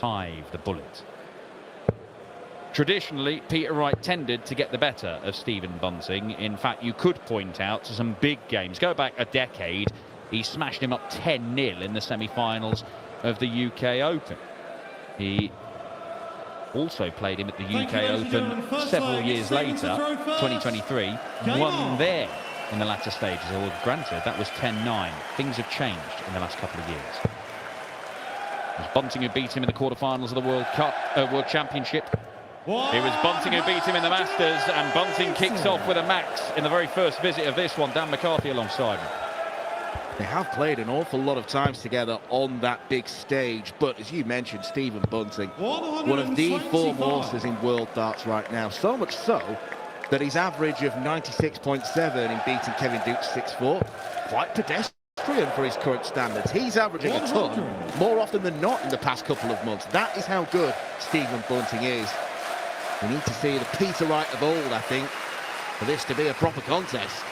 5, the bullet. Traditionally, Peter Wright tended to get the better of Stephen Bunting. In fact, you could point out to some big games. Go back a decade, he smashed him up 10-0 in the semi-finals of the UK Open. He also played him at the UK Open several years later, 2023, won there in the latter stages. Well, granted, that was 10-9. Things have changed in the last couple of years. It was Bunting who beat him in the quarterfinals of the World Championship. It was Bunting who beat him in the Masters, and Bunting kicks off with a max in the very first visit of this one. Dan McCarthy alongside him. They have played an awful lot of times together on that big stage, but as you mentioned, Stephen Bunting, one of the form horses in world darts right now. So much so that his average of 96.7 in beating Kevin Duke's 6-4, quite pedestrian for his current standards. He's averaging a ton more often than not in the past couple of months. That is how good Stephen Bunting is. We need to see the Peter Wright of old, I think, for this to be a proper contest.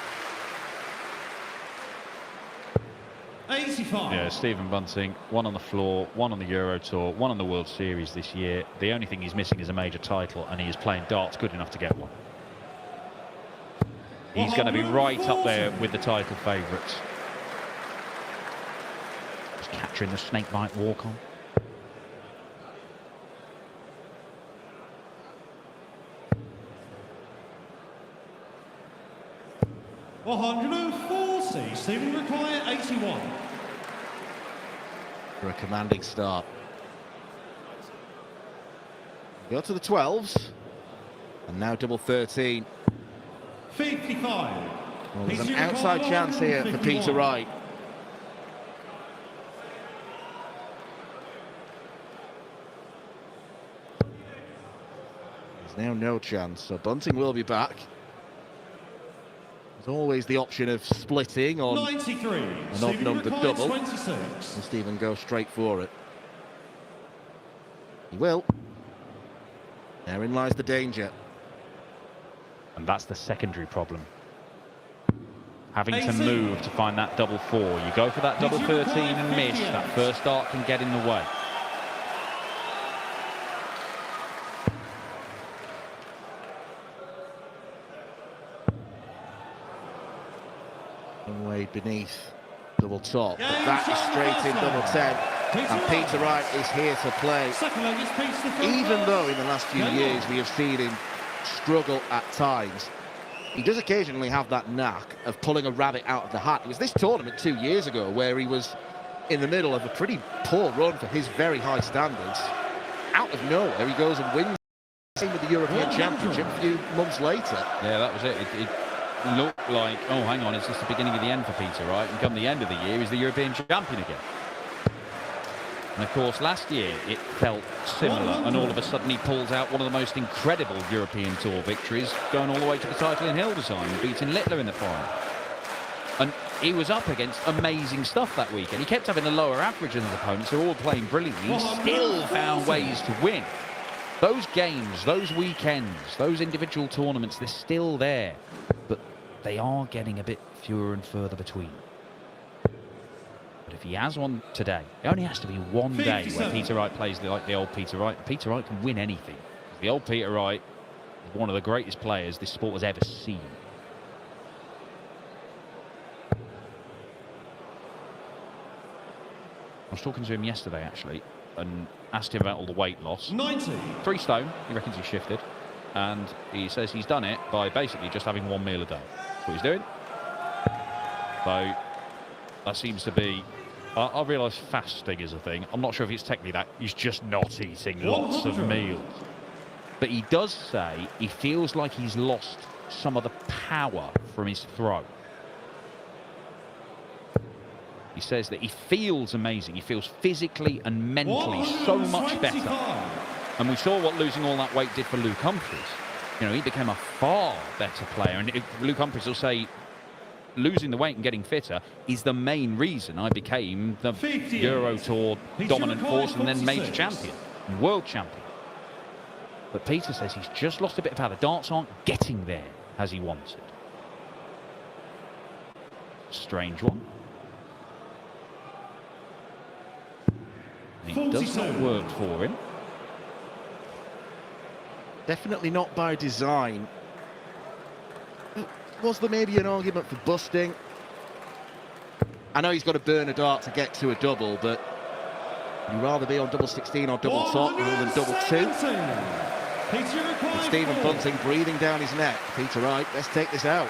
85. Yeah, Stephen Bunting, one on the floor, one on the Euro Tour, one on the World Series this year. The only thing he's missing is a major title, and he is playing darts good enough to get one. He's going to be right up there with the title favourites. Just capturing the snakebite walk on. Stephen require 81. For a commanding start. Go to the 12s. And now double 13. 55. Well, there's an outside chance here for Peter Wright. There's now no chance, so Bunting will be back. There's always the option of splitting on 93. an odd-numbered double. 26. And Stephen goes straight for it. He will. Therein lies the danger. And that's the secondary problem. Having to move to find that double 4. You go for that double 13 and miss. That first dart can get in the way. Way beneath double top, but that is straight in double 10, and Peter Wright is here to play. Even though in the last few years we have seen him struggle at times, he does occasionally have that knack of pulling a rabbit out of the hat. It was this tournament 2 years ago where he was in the middle of a pretty poor run for his very high standards. Out of nowhere he goes and wins with the European Championship a few months later. Yeah, that was it. It looked like, oh, hang on, is this the beginning of the end for Peter Wright? And come the end of the year, he's the European champion again. And of course, last year it felt similar, and all of a sudden he pulls out one of the most incredible European Tour victories, going all the way to the title in Hildesheim, beating Littler in the final. And he was up against amazing stuff that weekend. He kept having a lower average than his opponents, who were all playing brilliantly. He still found ways to win. Those games, those weekends, those individual tournaments, they're still there. But they are getting a bit fewer and further between. But if he has one today, it only has to be one day where Peter Wright plays like the old Peter Wright. Peter Wright can win anything. The old Peter Wright is one of the greatest players this sport has ever seen. I was talking to him yesterday, actually, and asked him about all the weight loss. 90. 3 stone, he reckons he shifted. And he says he's done it by basically just having 1 meal a day. That's what he's doing. So that seems to be... I realise fasting is a thing. I'm not sure if it's technically that. He's just not eating lots of meals. But he does say he feels like he's lost some of the power from his throw. He says that he feels amazing. He feels physically and mentally so much better. And we saw what losing all that weight did for Luke Humphries. You know, he became a far better player. And Luke Humphries will say losing the weight and getting fitter is the main reason I became the Euro Tour dominant force and then major champion and world champion. But Peter says he's just lost a bit of power. The darts aren't getting there as he wanted. Strange one. It does not 42. work for him. Definitely not by design. Was there maybe an argument for busting? I know he's got to burn a dart to get to a double, but you'd rather be on double 16 or double top rather than double 2. And Stephen Bunting breathing down his neck. Peter Wright, let's take this out.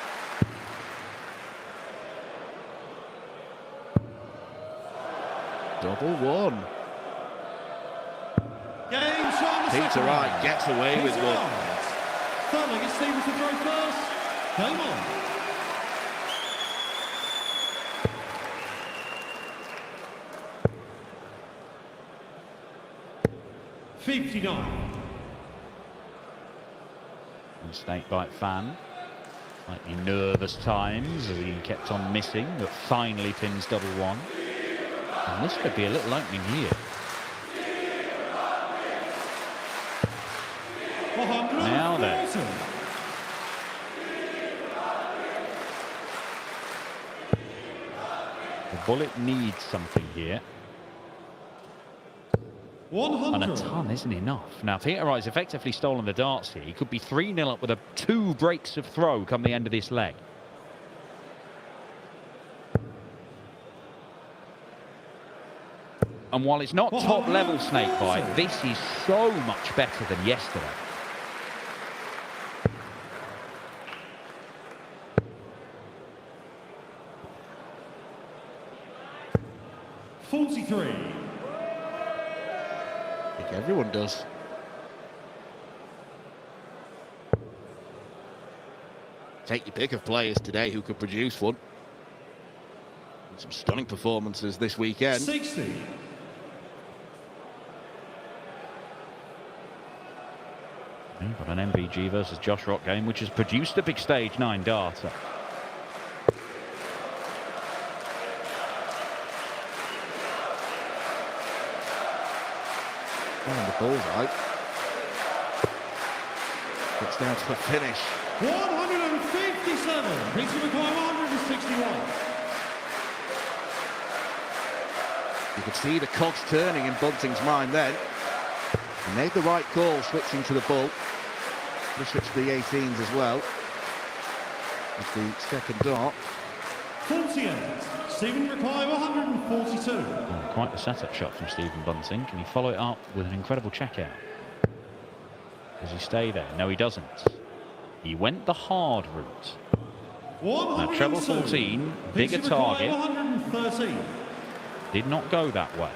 Double 1. Peter Wright gets away with one. Thurling, it's Stevens to throw first. Game on. $59. Snake bite fan. Slightly nervous times as he kept on missing, but finally pins double 1. And this could be a little opening here. Now then. The bullet needs something here. 100. And a ton isn't enough. Now, Peter Wright's effectively stolen the darts here. He could be 3-0 up with 2 breaks of throw come the end of this leg. And while it's not top-level snakebite, this is so much better than yesterday. $43. I think everyone does. Take your pick of players today who could produce one. Some stunning performances this weekend. 60. You've got an MVG versus Josh Rock game, which has produced a big stage 9 darter. And the bullseye. Gets down to the finish. 157. Peter McCoy 161. You could see the cogs turning in Bunting's mind then. He made the right call switching to the bull. He switched to the 18s as well. With the second dart. 48. Stephen McCoy 142. Oh, quite the setup shot from Stephen Bunting. Can he follow it up with an incredible check out? Does he stay there? No, he doesn't. He went the hard route. Now, treble 14, bigger target. 113. Did not go that way.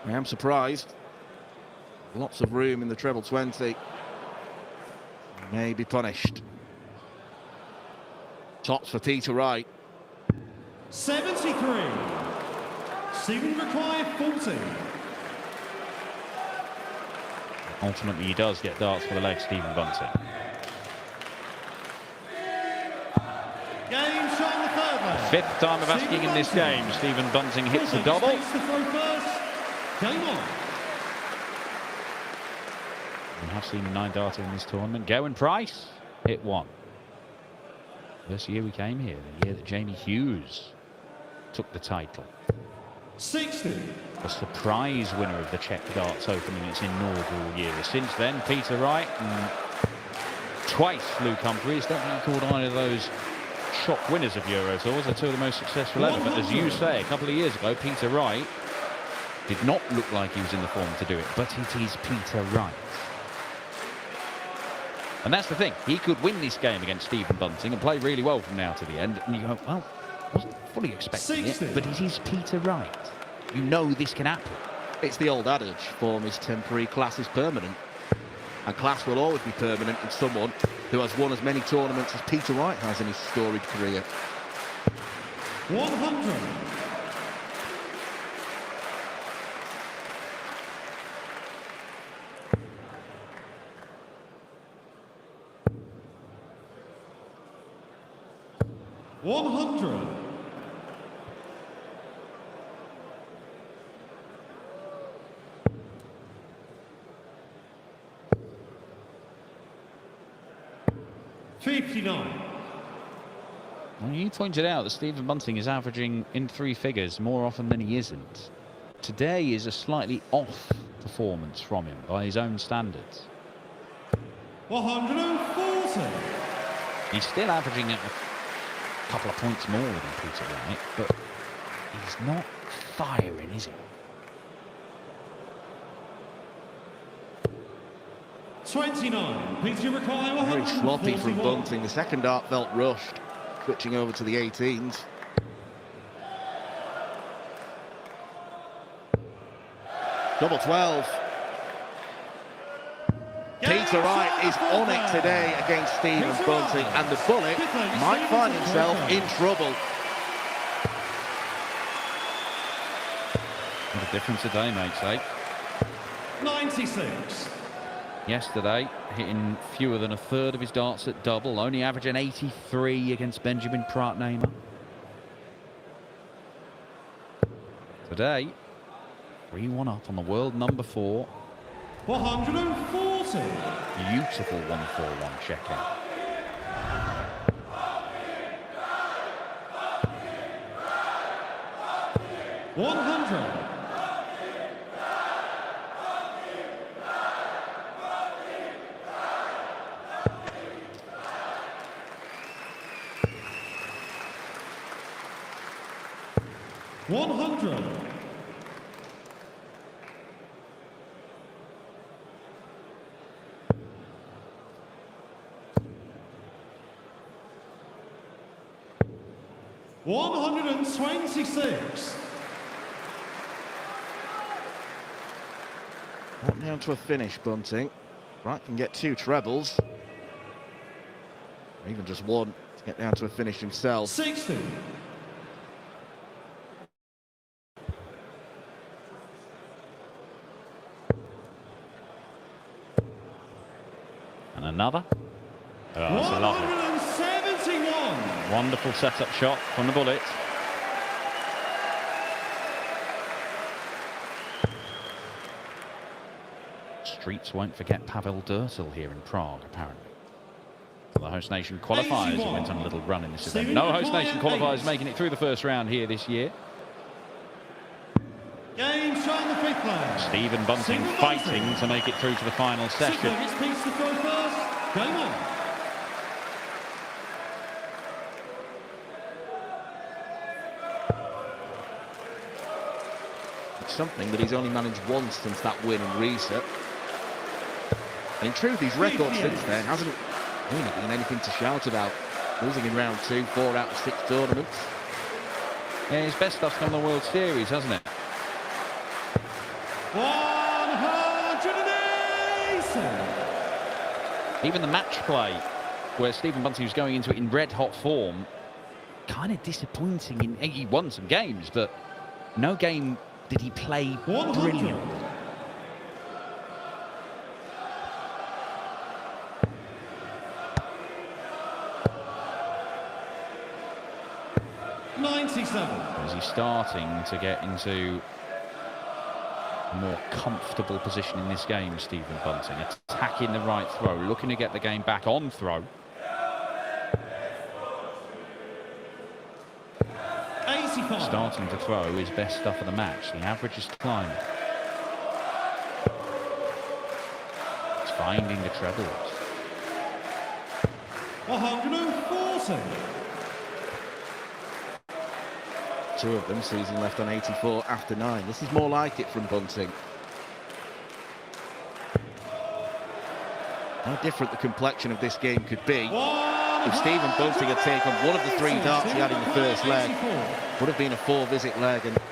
I am surprised. Lots of room in the treble 20. May be punished. Tops for Peter Wright. 73. Stephen McCoy 40. Ultimately, he does get darts for the leg, Stephen Bunting. Game shot on the third leg. 5th time of asking in this game. Stephen Bunting hits a double. Takes the throw first. Game on. We have seen a 9 darter in this tournament. Gowan Price hit 1. First year we came here, the year that Jamie Hughes took the title. 60. A surprise winner of the Czech Darts Open in its inaugural year. Since then, Peter Wright and twice Luke Humphries. Don't think he called either of those shock winners of Euro Tours. They're 2 of the most successful ever. But as you say, a couple of years ago, Peter Wright did not look like he was in the form to do it. But it is Peter Wright. And that's the thing. He could win this game against Stephen Bunting and play really well from now to the end. And you go, well, wasn't fully expecting 60. it, but it is Peter Wright. You know this can happen. It's the old adage, form is temporary, class is permanent. And class will always be permanent in someone who has won as many tournaments as Peter Wright has in his storied career. 100. $100. $59. Well, you pointed out that Stephen Bunting is averaging in 3 figures more often than he isn't. Today is a slightly off performance from him by his own standards. 140. He's still averaging a couple of points more than Peter Wright, but he's not firing, is he? 29. Peter require Very sloppy from 141. Bunting. The second dart felt rushed, switching over to the 18s. Double 12. Peter Wright is on it today against Stephen Bunting, and the bullet might find himself in trouble. What a difference a day makes, eh? 96. Yesterday, hitting fewer than a third of his darts at double, only averaging 83 against Benjamin Pratt-Namer. Today, 3-1 up on the world number 4. 140. Beautiful 141 checkout. $100. $100. $126. Not down to a finish, Bunting. Wright can get 2 trebles. Or even just 1 to get down to a finish himself. 60. And another. Oh, that's a lovely. 171. Wonderful setup shot from the bullet. Streets won't forget Pavel Durtl here in Prague, apparently. The host nation qualifiers, it went on a little run in this event. No host nation qualifiers making it through the first round here this year. Game shot in the 5th round. Stephen Bunting fighting to make it through to the final session. It's Peter to throw first. Game on. It's something that he's only managed once since that win in Riesa. And in truth, his record since then hasn't really been anything to shout about. Losing in round 2, 4 out of 6 tournaments. Yeah, his best stuff's come in the World Series, hasn't it? 180. Even the match play, where Stephen Bunting was going into it in red-hot form, kind of disappointing. He won some games, but no game did he play brilliant. 97. As he's starting to get into a more comfortable position in this game, Stephen Bunting. Attacking the right throw, looking to get the game back on throw. 85. Starting to throw his best stuff of the match. The average is climbing. He's finding the trebles. 140. 2 of them season left on 84 after 9. This is more like it from Bunting. How different the complexion of this game could be if Stephen Bunting had taken one of the 3 darts he had in the first leg. Would have been a 4-visit leg, and it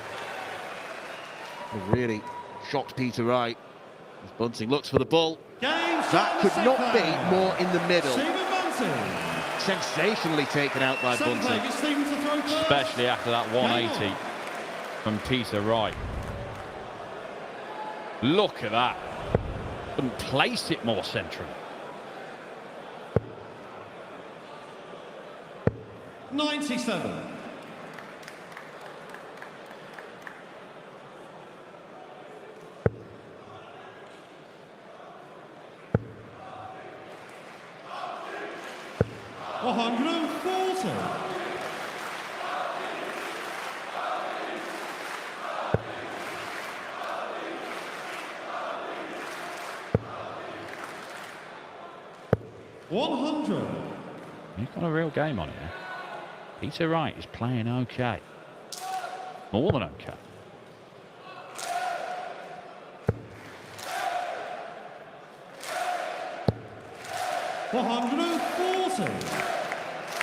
really shocked Peter Wright. As Bunting looks for the ball. That could not be more in the middle. Sensationally taken out by Bunting. Especially after that 180 from Peter Wright. Look at that. Couldn't place it more centrally. 97. $140. 100. He's got a real game on here. Peter Wright is playing okay. More than okay.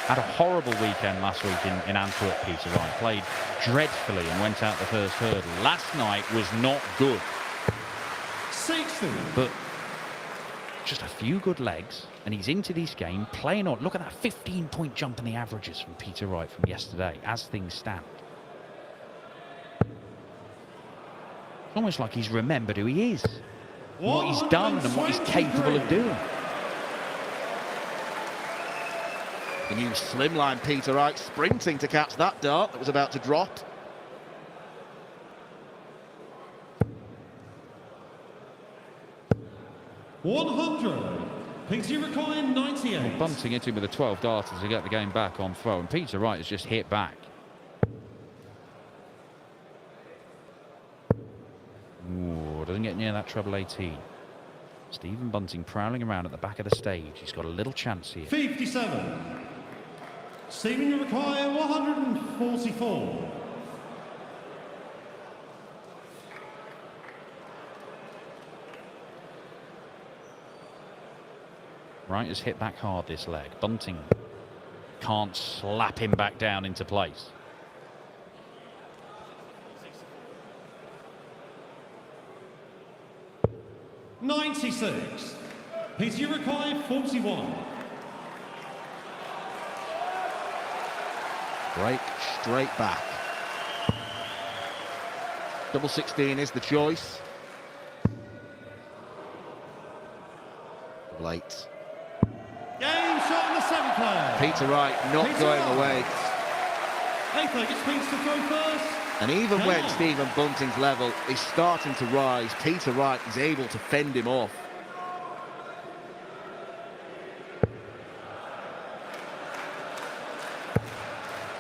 Had a horrible weekend last week in Antwerp, Peter Wright. Played dreadfully and went out the first hurdle. Last night was not good. 60. But just a few good legs, and he's into this game, playing on. Look at that 15-point jump in the averages from Peter Wright from yesterday, as things stand. It's almost like he's remembered who he is, what he's done, and what he's capable of doing. The new slimline Peter Wright sprinting to catch that dart that was about to drop. Peter Wright, 98. Well, Bunting into him with a 12 darter to get the game back on throw, and Peter Wright has just hit back. Ooh, doesn't get near that treble 18. Stephen Bunting prowling around at the back of the stage. He's got a little chance here. 57. Stephen Wright, 144. Wright has hit back hard this leg. Bunting can't slap him back down into place. $96. Peter Wright, 41. Break straight back. Double 16 is the choice. Double 8. Game shot in the semi-player. Peter Wright not Peter going Wright. away. Eighth leg, it's Peter to throw first. And even Game when on. Stephen Bunting's level is starting to rise, Peter Wright is able to fend him off.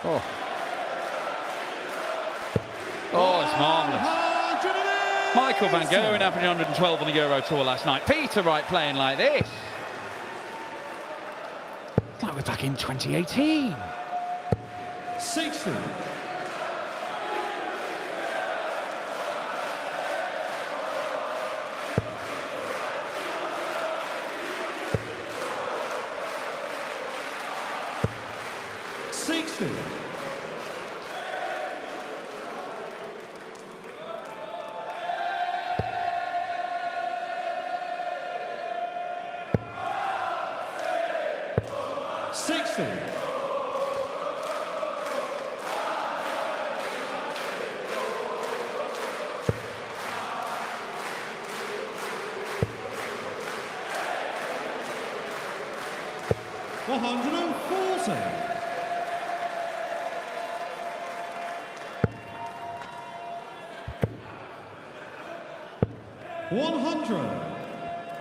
Oh. Oh, it's marvellous. 180. Michael Van Gerwen averaging 112 on the Euro Tour last night. Peter Wright playing like this. It's like we're back in 2018. 60.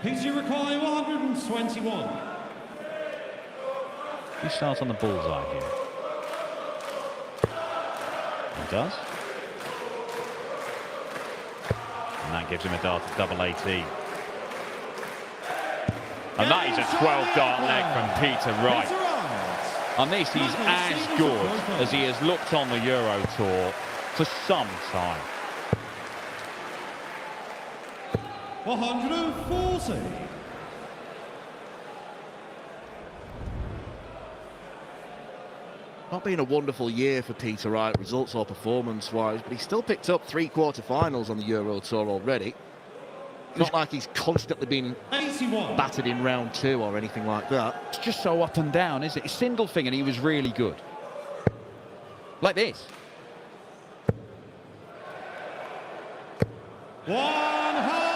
Peter Wright, 121. He starts on the bullseye here. He does. And that gives him a dart at double 18. And that is a 12-dart leg from Peter Wright. And this is as good as he has looked on the Euro Tour for some time. 140. Not been a wonderful year for Peter Wright, results or performance-wise, but he still picked up 3 quarter-finals on the Euro Tour already. It's not like he's constantly been 81. battered in round 2 or anything like that. It's just so up and down, isn't it? Sindelfingen, he was really good. Like this. 180.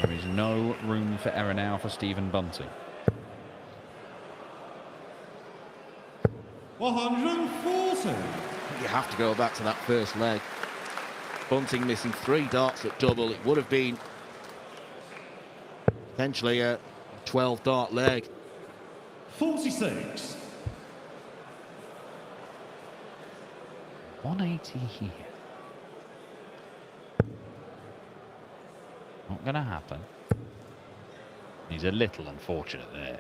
There is no room for error now for Stephen Bunting. 140. You have to go back to that first leg. Bunting missing 3 darts at double. It would have been potentially a 12-dart leg. 46. 180 here. going to happen. He's a little unfortunate there.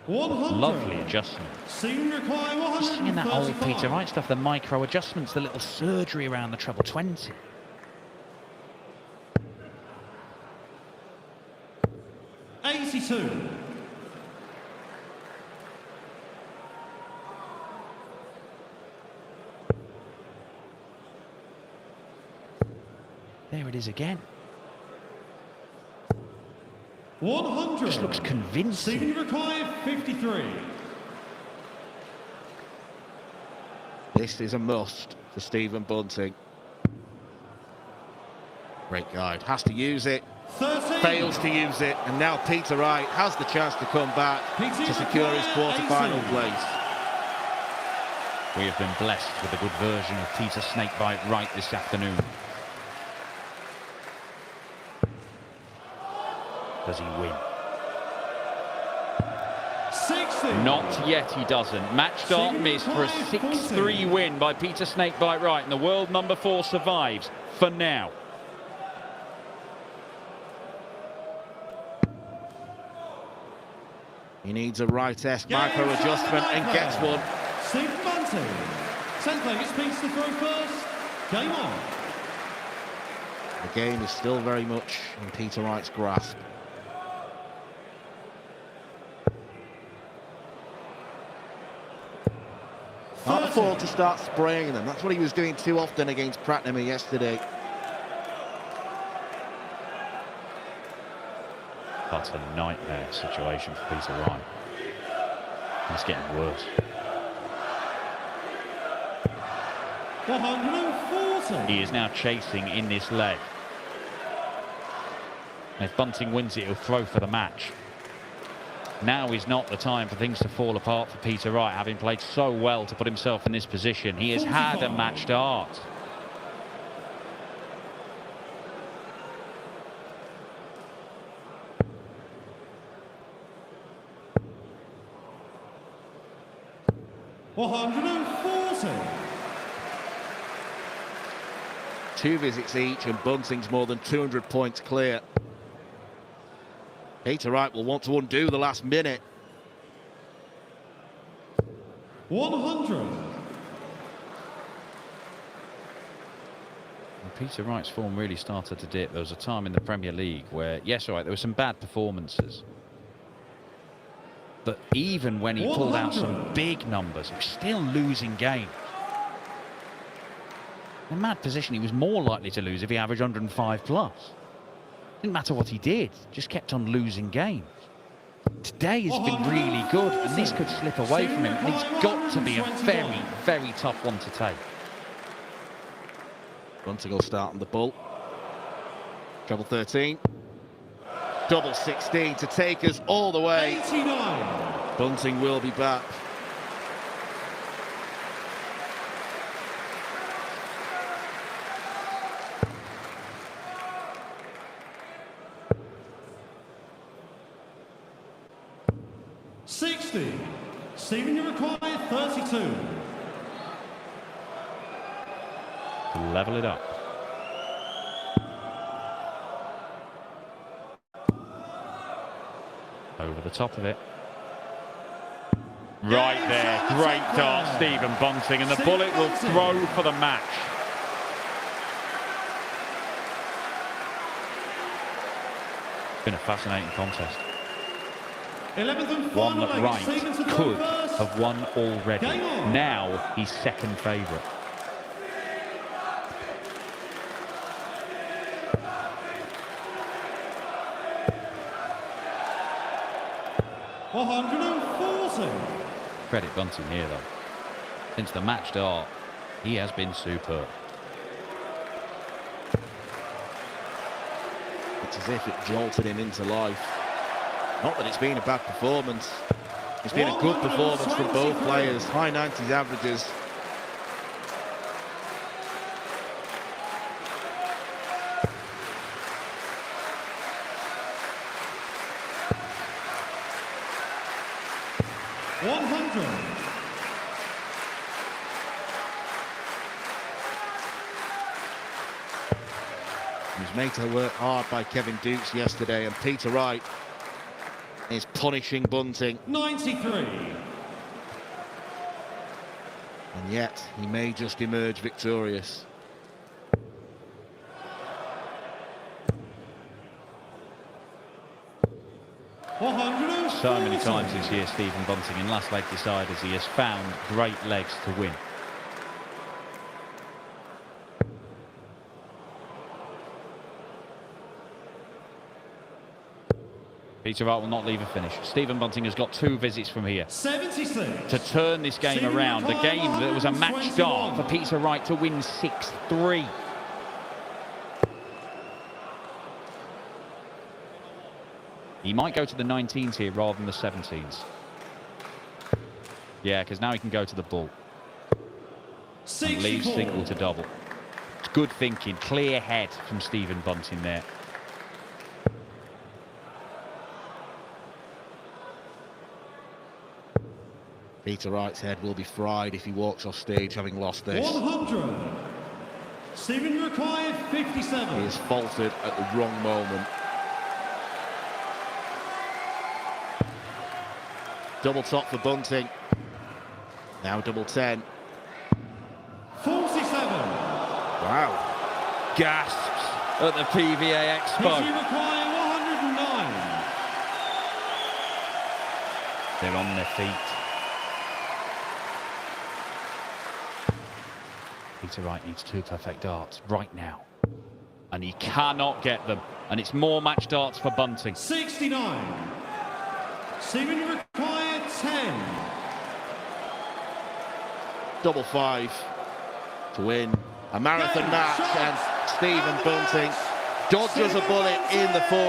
100. Lovely adjustment. Scene require 135. Seeing that old Peter Wright stuff, the micro adjustments, the little surgery around the treble 20. $82. There it is again. 100. Just looks convincing. Scene require 53. This is a must for Stephen Bunting. Great guide. Has to use it. 13. Fails to use it. And now Peter Wright has the chance to come back to secure his quarter-final place. We have been blessed with a good version of Peter Snakebite Wright this afternoon. Does he win? 60. Not yet, he doesn't. Match start missed for a 6-3 win by Peter Snakebite Wright, and the world number 4 survives for now. He needs a Wright-esque micro adjustment and gets one. Stephen Bunting. 10th leg, it's Peter to throw first. Game on. The game is still very much in Peter Wright's grasp. Can't afford to start spraying them. That's what he was doing too often against Pratnam yesterday. That's a nightmare situation for Peter Wright. It's getting worse. 140. He is now chasing in this leg. And if Bunting wins it, he'll throw for the match. Now is not the time for things to fall apart for Peter Wright, having played so well to put himself in this position. He has had a match start. $140. 2 visits each, and Bunting's more than 200 points clear. Peter Wright will want to undo the last minute. 100. Peter Wright's form really started to dip. There was a time in the Premier League where, yes, all right, there were some bad performances. But even when he pulled out some big numbers, he was still losing games. In a mad position, he was more likely to lose if he averaged 105 plus. Didn't matter what he did, just kept on losing games. Today has been really good, and this could slip away from him. And it's got to be a very, very tough one to take. Bunting will start on the bull. Treble 13. Double 16 to take us all the way. 89. Bunting will be back. Stephen, you require 32. To level it up. Over the top of it. Right there, great dart, Stephen Bunting, and the bullet will throw for the match. It's been a fascinating contest. 11th and One final that leg, Wright Stephen to throw could first. have won already. Game on. Now he's second favourite. Credit Bunting here, though. Since the match start, he has been superb. It's as if it jolted him into life. Not that it's been a bad performance. It's been a good performance from both players. High 90s averages. made to work hard by Kevin Dukes yesterday, and Peter Wright is punishing Bunting. 93. And yet, he may just emerge victorious. So many times this year, Stephen Bunting, in last leg deciders, he has found great legs to win. Peter Wright will not leave a finish. Stephen Bunting has got 2 visits from here 76. to turn this game around. The game that was a match start for Peter Wright to win 6-3. He might go to the 19s here rather than the 17s. Yeah, because now he can go to the ball. And leave single to double. It's good thinking, clear head from Stephen Bunting there. Peter Wright's head will be fried if he walks off stage having lost this. 100. Stephen required 57. He has faltered at the wrong moment. Double top for Bunting. Now double 10. 47. Wow. Gasps at the PVA Expo. PG require 109. They're on their feet. Peter Wright needs 2 perfect darts right now. And he cannot get them. And it's more match darts for Bunting. 69. Stephen required 10. Double 5 to win a marathon match, and Stephen Bunting dodges a bullet in the fourth.